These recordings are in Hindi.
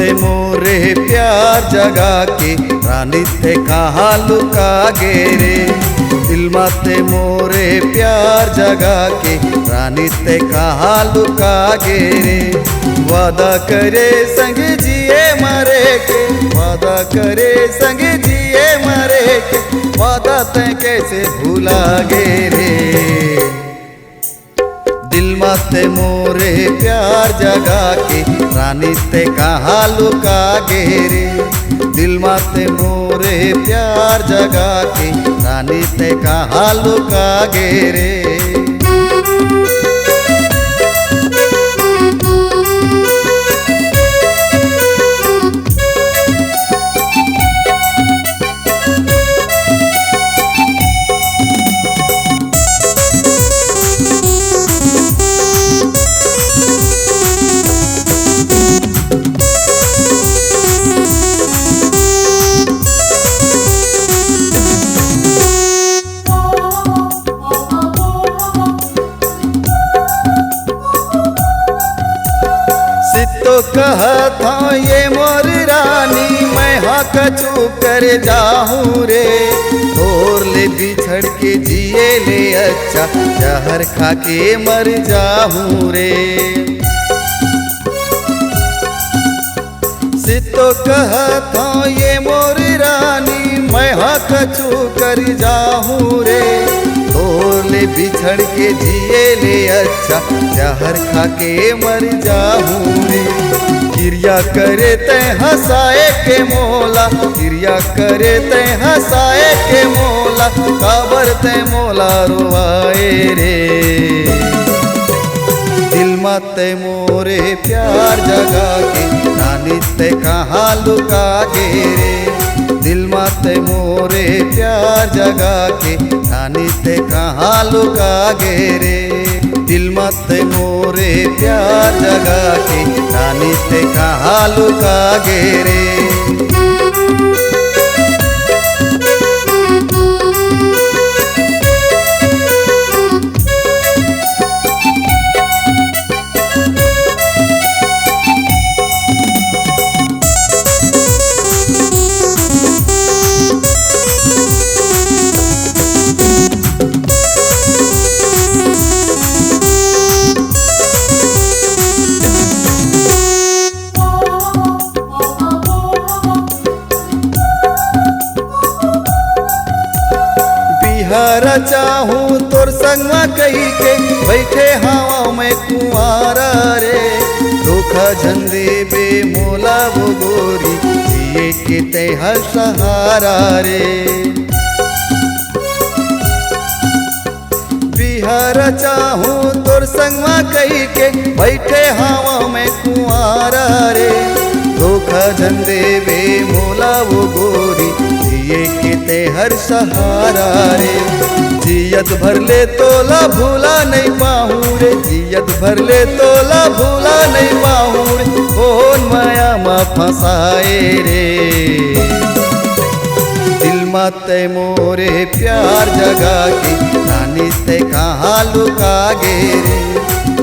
ते मोरे प्यार जगा के रानी ते कहाँ लुका गे रे। दिल माते मोरे प्यार जगा के रानी ते कहाँ लुका गे रे। वादा करे संग जिए मरे के, वादा करे संग जिए मरे के, वादा तै कैसे भूला गे रे। दिल माते मोरे प्यार जगा के रानी ते कहाँ लुका गे रे। दिल माते मोरे प्यार जगा के रानी ते कहाँ लुका गे रे। तो कहा था ये मोर रानी मैं हाँ कचू कर जाऊँ रे। और ले बिछड़ के जिए ले अच्छा जहर खा के मर जाऊँ रे। तो कहा था ये मोर रानी मैं हाँ कचू कर जाऊँ रे। और ले बिछड़ के जिए ले अच्छा जहर खा के मर जाऊँ रे। क्रिया करे तै हंसाए के मोला, क्रिया करे तै हंसाए के मोला, काबर तै मोला रोवाए रे। दिल माते मोरे प्यार जगा के रानी ते कहाँ लुका गे रे। दिल माते मोरे प्यार जगा के रानी ते कहाँ लुका गे रे। दिल माते मोरे प्यार जगा के रानी ते कहाँ लुका गे रे। बिहारा चाहूँ तोर संगवा कही के बैठे हवा में कुंवारा रे। धोखा झंडे बे मोला वो गोरी जिए के ते हर सहारा रे। बिहारा चाहूँ तोर संगवा कही के बैठे हवा में कुंवारा रे। धोखा झंडे बे मोला वो गोरी जिए के ते हर सहारा रे। जियत भर ले तोला भूला नहीं पाहूँ रे। जियत भर ले तोला भूला नहीं पाहूँ रे। कौन माया मा फंसाए रे। दिल माते मोरे प्यार जगा के रानी ते कहाँ लुका गे रे।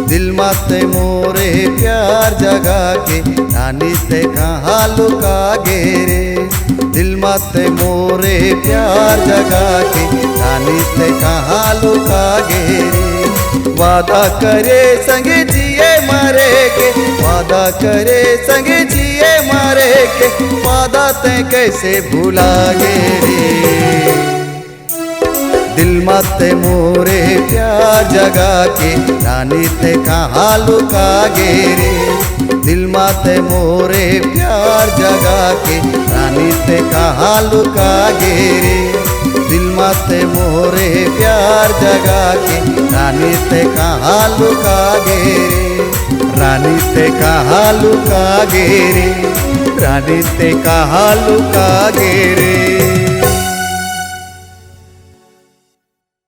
दिल माते मोरे प्यार जगा के रानी ते कहाँ लुका गे रे। दिल माते मोरे प्यार जगा के रानी ते कहाँ लुका गे रे। वादा करे संग जिए मरे के, वादा करे संग जिए मरे के, वादा ते कैसे भूला गे रे। दिल माते मोरे प्यार जगा के रानी ते कहाँ लुका गे रे। दिल माते मोरे प्यार जगा के रानी ते कहाँ लुका गे रे। दिल माते मोरे प्यार जगा के रानी ते कहाँ लुका गे रे। रानी ते कहाँ लुका गे रे। रानी ते कहाँ लुका गे रे।